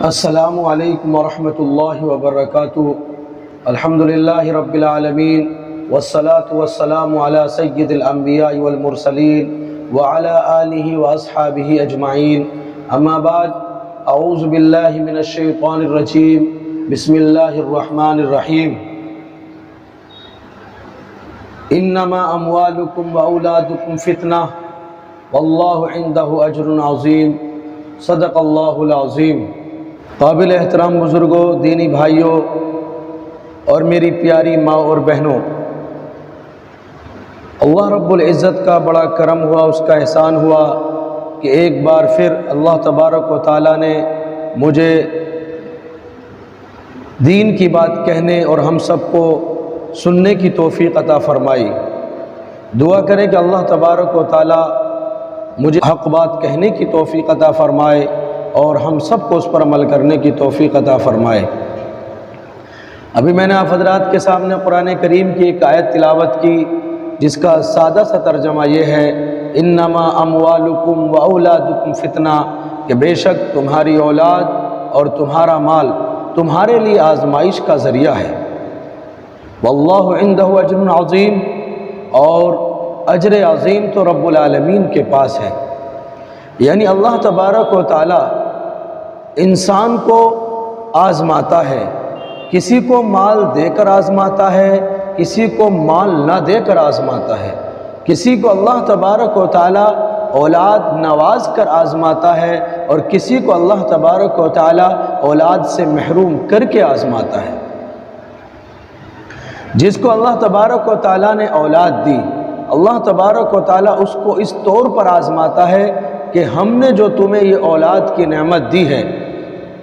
السلام علیکم ورحمۃ اللہ وبرکاتہ۔ الحمدللہ رب العالمین والصلاة والسلام علی سید الانبیاء والمرسلین وعلی آلہ واصحابہ اجمعین، اما بعد، اعوذ باللہ من الشیطان الرجیم، بسم اللہ الرحمن الرحیم۔ انما اموالکم واولادکم فتنہ واللہ عندہ اجر عظیم، صدق اللہ العظیم۔ قابل احترام بزرگوں، دینی بھائیوں اور میری پیاری ماں اور بہنوں، اللہ رب العزت کا بڑا کرم ہوا، اس کا احسان ہوا کہ ایک بار پھر اللہ تبارک و تعالیٰ نے مجھے دین کی بات کہنے اور ہم سب کو سننے کی توفیق عطا فرمائی۔ دعا کریں کہ اللہ تبارک و تعالیٰ مجھے حق بات کہنے کی توفیق عطا فرمائے اور ہم سب کو اس پر عمل کرنے کی توفیق عطا فرمائے۔ ابھی میں نے آپ حضرات کے سامنے قرآن کریم کی ایک آیت تلاوت کی جس کا سادہ سا ترجمہ یہ ہے، انما اموالکم واولادکم فتنہ، کہ بے شک تمہاری اولاد اور تمہارا مال تمہارے لیے آزمائش کا ذریعہ ہے۔ واللہ عندہ اجر عظیم، اور اجر عظیم تو رب العالمین کے پاس ہے۔ یعنی اللہ تبارک و تعالی انسان کو آزماتا ہے، کسی کو مال دے کر آزماتا ہے، کسی کو مال نہ دے کر آزماتا ہے، کسی کو اللہ تبارک و تعالی اولاد نواز کر آزماتا ہے اور کسی کو اللہ تبارک و تعالی اولاد سے محروم کر کے آزماتا ہے۔ جس کو اللہ تبارک و تعالی نے اولاد دی، اللہ تبارک و تعالی اس کو اس طور پر آزماتا ہے کہ ہم نے جو تمہیں یہ اولاد کی نعمت دی ہے،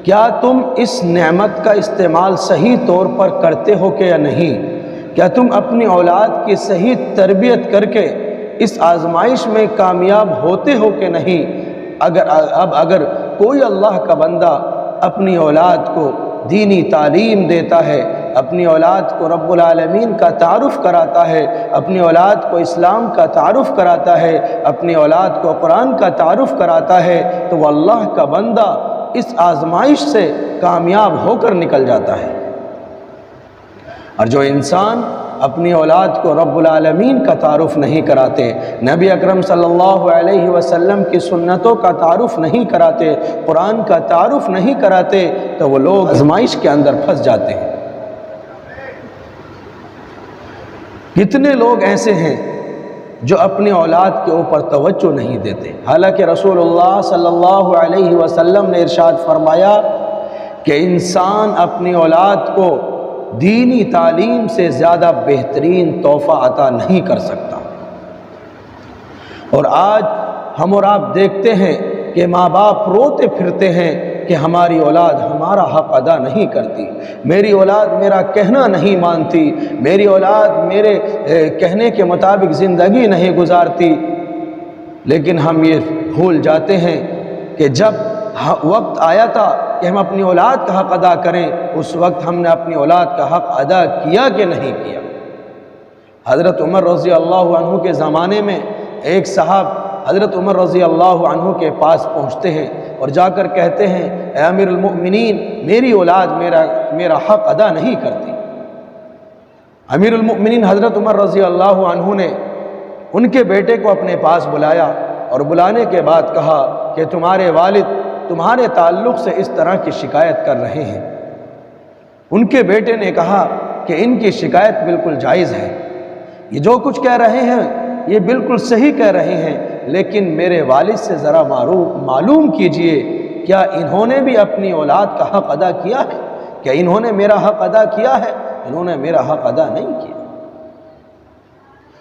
کیا تم اس نعمت کا استعمال صحیح طور پر کرتے ہو کہ یا نہیں؟ کیا تم اپنی اولاد کی صحیح تربیت کر کے اس آزمائش میں کامیاب ہوتے ہو کہ نہیں؟ اگر کوئی اللہ کا بندہ اپنی اولاد کو دینی تعلیم دیتا ہے، اپنی اولاد کو رب العالمین کا تعارف کراتا ہے، اپنی اولاد کو اسلام کا تعارف کراتا ہے، اپنی اولاد کو قرآن کا تعارف کراتا ہے، تو وہ اللہ کا بندہ اس آزمائش سے کامیاب ہو کر نکل جاتا ہے۔ اور جو انسان اپنی اولاد کو رب العالمین کا تعارف نہیں کراتے، نبی اکرم صلی اللہ علیہ وسلم کی سنتوں کا تعارف نہیں کراتے، قرآن کا تعارف نہیں کراتے، تو وہ لوگ آزمائش کے اندر پھنس جاتے ہیں۔ کتنے لوگ ایسے ہیں جو اپنی اولاد کے اوپر توجہ نہیں دیتے، حالانکہ رسول اللہ صلی اللہ علیہ وسلم نے ارشاد فرمایا کہ انسان اپنی اولاد کو دینی تعلیم سے زیادہ بہترین تحفہ عطا نہیں کر سکتا۔ اور آج ہم اور آپ دیکھتے ہیں کہ ماں باپ روتے پھرتے ہیں کہ ہماری اولاد ہمارا حق ادا نہیں کرتی، میری اولاد میرا کہنا نہیں مانتی، میری اولاد میرے کہنے کے مطابق زندگی نہیں گزارتی۔ لیکن ہم یہ بھول جاتے ہیں کہ جب وقت آیا تھا کہ ہم اپنی اولاد کا حق ادا کریں، اس وقت ہم نے اپنی اولاد کا حق ادا کیا کہ نہیں کیا؟ حضرت عمر رضی اللہ عنہ کے زمانے میں ایک صاحب حضرت عمر رضی اللہ عنہ کے پاس پہنچتے ہیں اور جا کر کہتے ہیں، اے امیر المؤمنین، میری اولاد میرا حق ادا نہیں کرتی۔ امیر المؤمنین حضرت عمر رضی اللہ عنہ نے ان کے بیٹے کو اپنے پاس بلایا اور بلانے کے بعد کہا کہ تمہارے والد تمہارے تعلق سے اس طرح کی شکایت کر رہے ہیں۔ ان کے بیٹے نے کہا کہ ان کی شکایت بالکل جائز ہے، یہ جو کچھ کہہ رہے ہیں یہ بالکل صحیح کہہ رہے ہیں، لیکن میرے والد سے ذرا معلوم کیجئے، کیا انہوں نے بھی اپنی اولاد کا حق ادا کیا ہے؟ کیا انہوں نے میرا حق ادا کیا ہے؟ انہوں نے میرا حق ادا نہیں کیا۔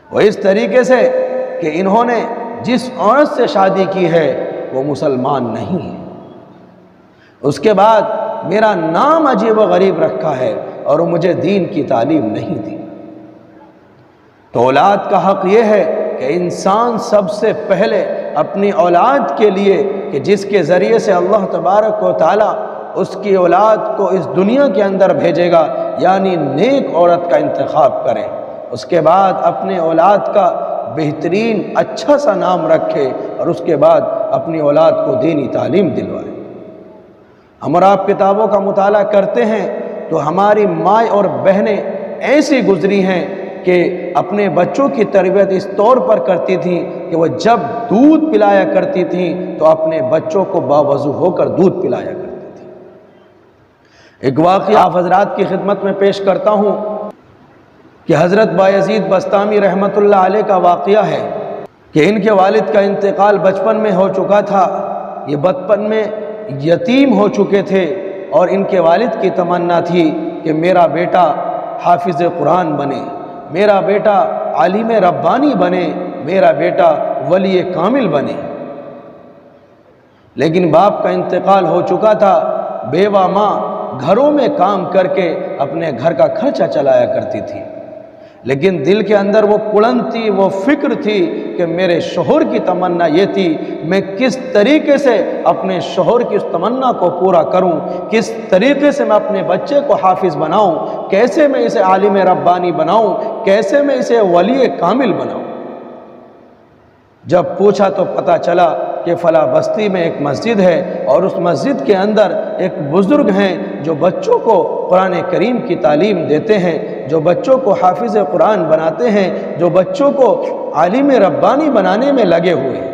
وہ اس طریقے سے کہ انہوں نے جس عورت سے شادی کی ہے وہ مسلمان نہیں ہے، اس کے بعد میرا نام عجیب و غریب رکھا ہے اور مجھے دین کی تعلیم نہیں دی۔ تو اولاد کا حق یہ ہے کہ انسان سب سے پہلے اپنی اولاد کے لیے، کہ جس کے ذریعے سے اللہ تبارک و تعالی اس کی اولاد کو اس دنیا کے اندر بھیجے گا، یعنی نیک عورت کا انتخاب کرے، اس کے بعد اپنے اولاد کا بہترین اچھا سا نام رکھے اور اس کے بعد اپنی اولاد کو دینی تعلیم دلوائے۔ ہم اور آپ کتابوں کا مطالعہ کرتے ہیں تو ہماری مائیں اور بہنیں ایسی گزری ہیں کہ اپنے بچوں کی تربیت اس طور پر کرتی تھیں کہ وہ جب دودھ پلایا کرتی تھیں تو اپنے بچوں کو باوضو ہو کر دودھ پلایا کرتی تھیں۔ ایک واقعہ آپ حضرات کی خدمت میں پیش کرتا ہوں کہ حضرت بایزید بسطامی رحمۃ اللہ علیہ کا واقعہ ہے کہ ان کے والد کا انتقال بچپن میں ہو چکا تھا۔ یہ بچپن میں یتیم ہو چکے تھے اور ان کے والد کی تمنا تھی کہ میرا بیٹا حافظ قرآن بنے، میرا بیٹا عالم ربانی بنے، میرا بیٹا ولی کامل بنے۔ لیکن باپ کا انتقال ہو چکا تھا، بیوہ ماں گھروں میں کام کر کے اپنے گھر کا خرچہ چلایا کرتی تھی، لیکن دل کے اندر وہ کڑن تھی، وہ فکر تھی کہ میرے شوہر کی تمنا یہ تھی، میں کس طریقے سے اپنے شوہر کی اس تمنا کو پورا کروں، کس طریقے سے میں اپنے بچے کو حافظ بناؤں، کیسے میں اسے عالم ربانی بناؤں، کیسے میں اسے ولی کامل بناؤں۔ جب پوچھا تو پتہ چلا کہ فلاں بستی میں ایک مسجد ہے اور اس مسجد کے اندر ایک بزرگ ہیں جو بچوں کو قرآن کریم کی تعلیم دیتے ہیں، جو بچوں کو حافظ قرآن بناتے ہیں، جو بچوں کو عالم ربانی بنانے میں لگے ہوئے ہیں۔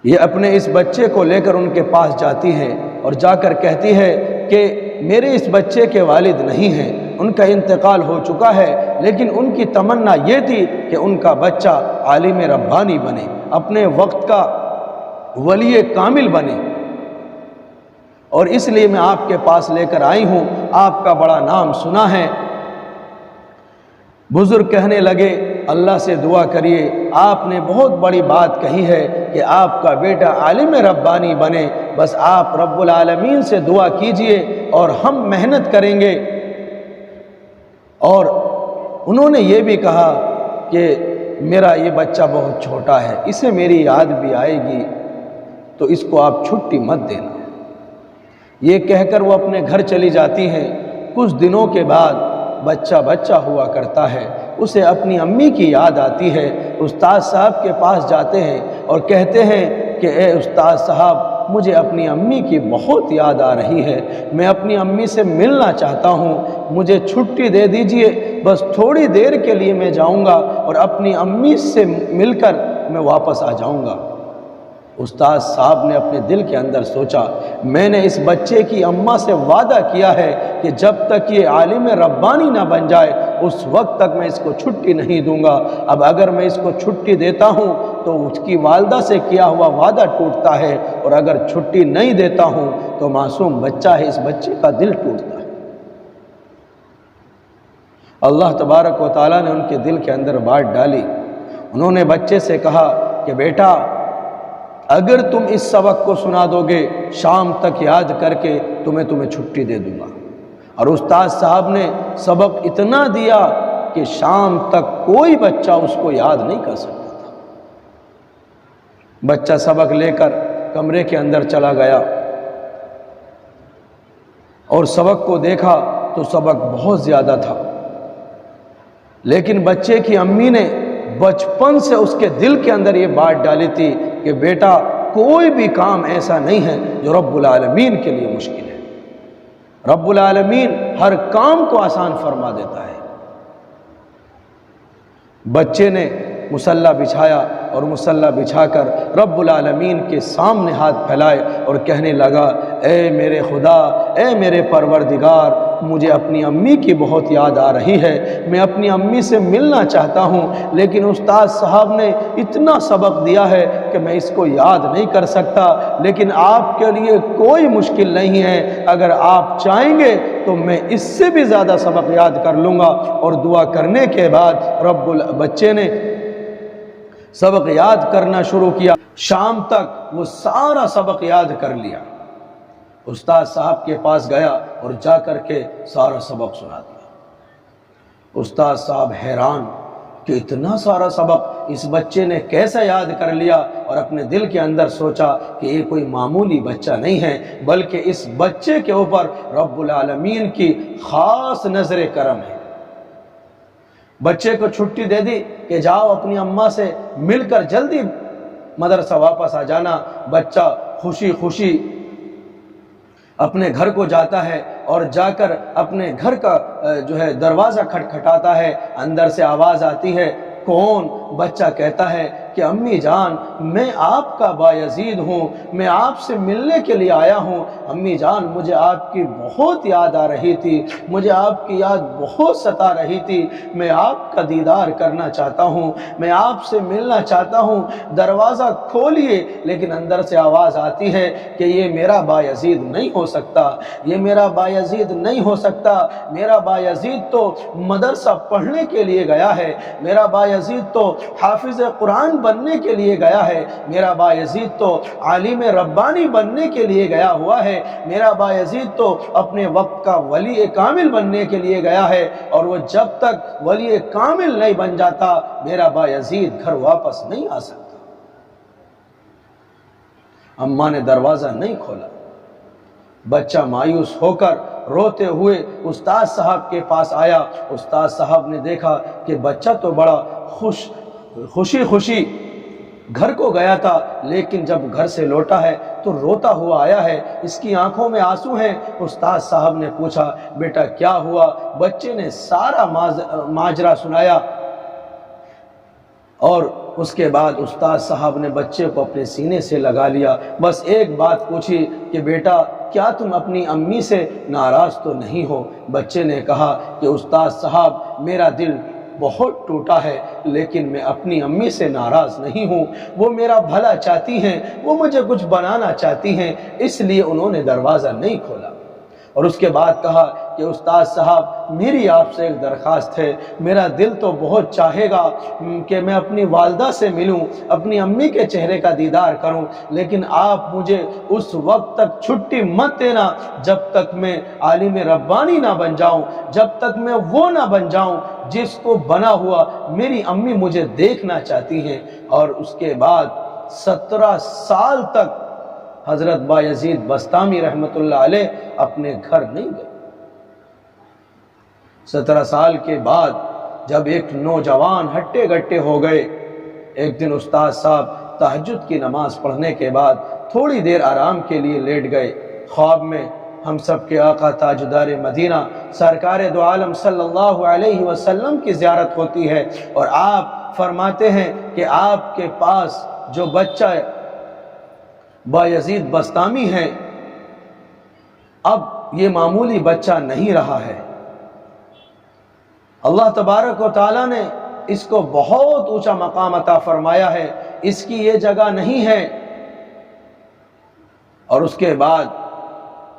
یہ اپنے اس بچے کو لے کر ان کے پاس جاتی ہے اور جا کر کہتی ہے کہ میرے اس بچے کے والد نہیں ہیں، ان کا انتقال ہو چکا ہے، لیکن ان کی تمنا یہ تھی کہ ان کا بچہ عالم ربانی بنے، اپنے وقت کا ولی کامل بنے، اور اس لیے میں آپ کے پاس لے کر آئی ہوں، آپ کا بڑا نام سنا ہے۔ بزرگ کہنے لگے اللہ سے دعا کریے، آپ نے بہت بڑی بات کہی ہے کہ آپ کا بیٹا عالم ربانی بنے، بس آپ رب العالمین سے دعا کیجئے اور ہم محنت کریں گے۔ اور انہوں نے یہ بھی کہا کہ میرا یہ بچہ بہت چھوٹا ہے، اسے میری یاد بھی آئے گی، تو اس کو آپ چھٹی مت دینا۔ یہ کہہ کر وہ اپنے گھر چلی جاتی ہیں۔ کچھ دنوں کے بعد بچہ ہوا کرتا ہے، اسے اپنی امی کی یاد آتی ہے۔ استاد صاحب کے پاس جاتے ہیں اور کہتے ہیں کہ اے استاد صاحب، مجھے اپنی امی کی بہت یاد آ رہی ہے، میں اپنی امی سے ملنا چاہتا ہوں، مجھے چھٹی دے دیجئے، بس تھوڑی دیر کے لیے میں جاؤں گا اور اپنی امی سے مل کر میں واپس آ جاؤں گا۔ استاد صاحب نے اپنے دل کے اندر سوچا، میں نے اس بچے کی اماں سے وعدہ کیا ہے کہ جب تک یہ عالم ربانی نہ بن جائے اس وقت تک میں اس کو چھٹی نہیں دوں گا۔ اب اگر میں اس کو چھٹی دیتا ہوں تو اس کی والدہ سے کیا ہوا وعدہ ٹوٹتا ہے، اور اگر چھٹی نہیں دیتا ہوں تو معصوم بچہ ہے، اس بچے کا دل ٹوٹتا ہے۔ اللہ تبارک و تعالیٰ نے ان کے دل کے اندر بات ڈالی۔ انہوں نے بچے سے کہا کہ بیٹا، اگر تم اس سبق کو سنا دو گے شام تک یاد کر کے تو میں تمہیں چھٹی دے دوں گا۔ اور استاد صاحب نے سبق اتنا دیا کہ شام تک کوئی بچہ اس کو یاد نہیں کر سکتا تھا۔ بچہ سبق لے کر کمرے کے اندر چلا گیا اور سبق کو دیکھا تو سبق بہت زیادہ تھا، لیکن بچے کی امی نے بچپن سے اس کے دل کے اندر یہ بات ڈالی تھی کہ بیٹا، کوئی بھی کام ایسا نہیں ہے جو رب العالمین کے لیے مشکل ہے، رب العالمین ہر کام کو آسان فرما دیتا ہے۔ بچے نے مصلی بچھایا اور مصلی بچھا کر رب العالمین کے سامنے ہاتھ پھیلائے اور کہنے لگا، اے میرے خدا، اے میرے پروردگار، مجھے اپنی امی کی بہت یاد آ رہی ہے، میں اپنی امی سے ملنا چاہتا ہوں، لیکن استاد صاحب نے اتنا سبق دیا ہے کہ میں اس کو یاد نہیں کر سکتا، لیکن آپ کے لیے کوئی مشکل نہیں ہے، اگر آپ چاہیں گے تو میں اس سے بھی زیادہ سبق یاد کر لوں گا۔ اور دعا کرنے کے بعد بچے نے سبق یاد کرنا شروع کیا۔ شام تک وہ سارا سبق یاد کر لیا۔ استاد صاحب کے پاس گیا اور جا کر کے سارا سبق سنا دیا۔ استاد صاحب حیران کہ اتنا سارا سبق اس بچے نے کیسے یاد کر لیا، اور اپنے دل کے اندر سوچا کہ یہ کوئی معمولی بچہ نہیں ہے، بلکہ اس بچے کے اوپر رب العالمین کی خاص نظر کرم ہے۔ بچے کو چھٹی دے دی کہ جاؤ اپنی اماں سے مل کر جلدی مدرسہ واپس آ جانا۔ بچہ خوشی خوشی اپنے گھر کو جاتا ہے اور جا کر اپنے گھر کا جو ہے دروازہ کھٹکھٹاتا ہے، اندر سے آواز آتی ہے، کون؟ بچہ کہتا ہے کہ امی جان میں آپ کا بایزید ہوں، میں آپ سے ملنے کے لیے آیا ہوں، امی جان مجھے آپ کی بہت یاد آ رہی تھی، مجھے آپ کی یاد بہت ستا رہی تھی، میں آپ کا دیدار کرنا چاہتا ہوں، میں آپ سے ملنا چاہتا ہوں، دروازہ کھولیے۔ لیکن اندر سے آواز آتی ہے کہ یہ میرا بایزید نہیں ہو سکتا، یہ میرا بایزید نہیں ہو سکتا، میرا بایزید تو مدرسہ پڑھنے کے لیے گیا ہے، میرا بایزید تو حافظ قرآن بننے کے لیے گیا ہے، میرا بایزید تو عالم ربانی بننے کے لیے گیا ہوا ہے، میرا بایزید تو اپنے وقت کا ولی کامل بننے کے لیے گیا ہے، اور وہ جب تک ولی کامل نہیں بن جاتا میرا بایزید گھر واپس نہیں آ سکتا۔ اماں نے دروازہ نہیں کھولا، بچہ مایوس ہو کر روتے ہوئے استاد صاحب کے پاس آیا۔ استاد صاحب نے دیکھا کہ بچہ تو بڑا خوشی گھر کو گیا تھا، لیکن جب گھر سے لوٹا ہے تو روتا ہوا آیا ہے، اس کی آنکھوں میں آنسو ہیں۔ استاد صاحب نے پوچھا بیٹا کیا ہوا؟ بچے نے سارا ماجرا سنایا، اور اس کے بعد استاد صاحب نے بچے کو اپنے سینے سے لگا لیا، بس ایک بات پوچھی کہ بیٹا کیا تم اپنی امی سے ناراض تو نہیں ہو؟ بچے نے کہا کہ استاد صاحب میرا دل بہت ٹوٹا ہے، لیکن میں اپنی امی سے ناراض نہیں ہوں، وہ میرا بھلا چاہتی ہیں، وہ مجھے کچھ بنانا چاہتی ہیں، اس لیے انہوں نے دروازہ نہیں کھولا۔ اور اس کے بعد کہا کہ استاد صاحب میری آپ سے ایک درخواست ہے، میرا دل تو بہت چاہے گا کہ میں اپنی والدہ سے ملوں، اپنی امی کے چہرے کا دیدار کروں، لیکن آپ مجھے اس وقت تک چھٹی مت دینا جب تک میں عالم ربانی نہ بن جاؤں، جب تک میں وہ نہ بن جاؤں جس کو بنا ہوا میری امی مجھے دیکھنا چاہتی ہیں۔ اور اس کے بعد 17 سال تک حضرت بایزید بسطامی رحمۃ اللہ علیہ اپنے گھر نہیں گئے۔ 17 سال کے بعد جب ایک نوجوان ہٹے گٹے ہو گئے، ایک دن استاد صاحب تہجد کی نماز پڑھنے کے بعد تھوڑی دیر آرام کے لیے لیٹ گئے۔ خواب میں ہم سب کے آقا تاجدار مدینہ سرکار دو عالم صلی اللہ علیہ وسلم کی زیارت ہوتی ہے، اور آپ فرماتے ہیں کہ آپ کے پاس جو بچہ بایزید بسطامی ہے اب یہ معمولی بچہ نہیں رہا ہے، اللہ تبارک و تعالیٰ نے اس کو بہت اونچا مقام عطا فرمایا ہے، اس کی یہ جگہ نہیں ہے۔ اور اس کے بعد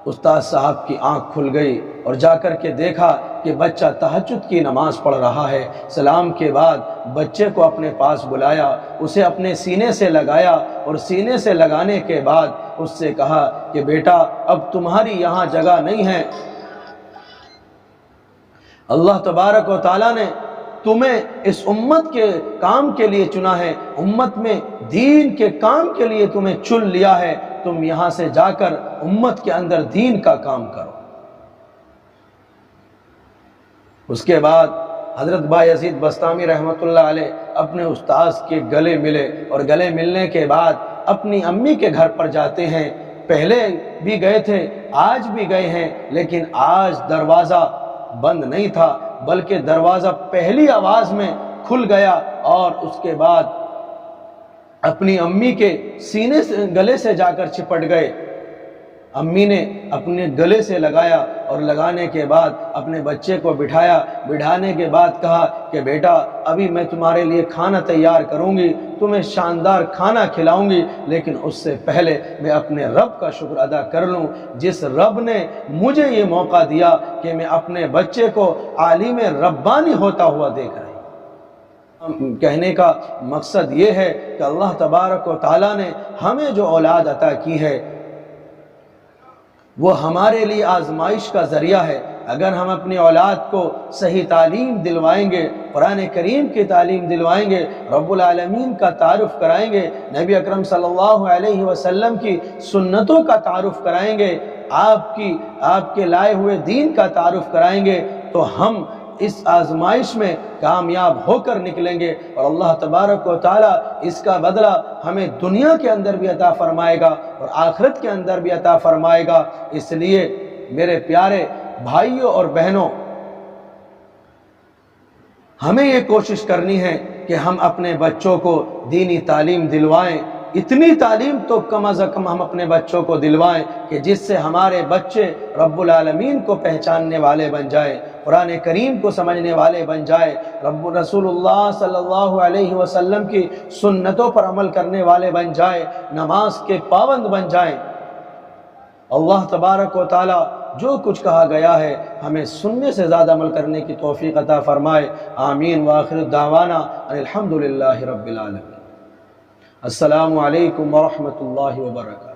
استاد صاحب کی آنکھ کھل گئی اور جا کر کے دیکھا کہ بچہ تہجد کی نماز پڑھ رہا ہے۔ سلام کے بعد بچے کو اپنے پاس بلایا، اسے اپنے سینے سے لگایا، اور سینے سے لگانے کے بعد اس سے کہا کہ بیٹا اب تمہاری یہاں جگہ نہیں ہے، اللہ تبارک و تعالیٰ نے تمہیں اس امت کے کام کے لیے چنا ہے، امت میں دین کے کام کے لیے تمہیں چن لیا ہے، تم یہاں سے جا کر امت کے اندر دین کا کام کرو۔ اس کے بعد حضرت بایزید بسطامی رحمۃ اللہ علیہ اپنے استاذ کے گلے ملے، اور گلے ملنے کے بعد اپنی امی کے گھر پر جاتے ہیں۔ پہلے بھی گئے تھے، آج بھی گئے ہیں، لیکن آج دروازہ بند نہیں تھا، بلکہ دروازہ پہلی آواز میں کھل گیا، اور اس کے بعد اپنی امی کے سینے سے گلے سے جا کر چپٹ گئے۔ امی نے اپنے گلے سے لگایا، اور لگانے کے بعد اپنے بچے کو بٹھایا، بٹھانے کے بعد کہا کہ بیٹا ابھی میں تمہارے لیے کھانا تیار کروں گی، تمہیں شاندار کھانا کھلاؤں گی، لیکن اس سے پہلے میں اپنے رب کا شکر ادا کر لوں، جس رب نے مجھے یہ موقع دیا کہ میں اپنے بچے کو عالم ربانی ہوتا ہوا دیکھ رہا ہوں۔ کہنے کا مقصد یہ ہے کہ اللہ تبارک و تعالیٰ نے ہمیں جو اولاد عطا کی ہے وہ ہمارے لیے آزمائش کا ذریعہ ہے۔ اگر ہم اپنی اولاد کو صحیح تعلیم دلوائیں گے، قرآن کریم کی تعلیم دلوائیں گے، رب العالمین کا تعارف کرائیں گے، نبی اکرم صلی اللہ علیہ وسلم کی سنتوں کا تعارف کرائیں گے، آپ کے لائے ہوئے دین کا تعارف کرائیں گے، تو ہم اس آزمائش میں کامیاب ہو کر نکلیں گے اور اللہ تبارک و تعالی اس کا بدلہ ہمیں دنیا کے اندر بھی عطا فرمائے گا اور آخرت کے اندر بھی عطا فرمائے گا۔ اس لیے میرے پیارے بھائیوں اور بہنوں، ہمیں یہ کوشش کرنی ہے کہ ہم اپنے بچوں کو دینی تعلیم دلوائیں۔ اتنی تعلیم تو کم از کم ہم اپنے بچوں کو دلوائیں کہ جس سے ہمارے بچے رب العالمین کو پہچاننے والے بن جائیں، قرآن کریم کو سمجھنے والے بن جائیں، رسول اللہ صلی اللہ علیہ وسلم کی سنتوں پر عمل کرنے والے بن جائیں، نماز کے پابند بن جائیں۔ اللہ تبارک و تعالی جو کچھ کہا گیا ہے ہمیں سننے سے زیادہ عمل کرنے کی توفیق عطا فرمائے۔ آمین وآخر دعوانا ان الحمدللہ رب العالمین۔ السلام علیکم ورحمۃ اللہ وبرکاتہ۔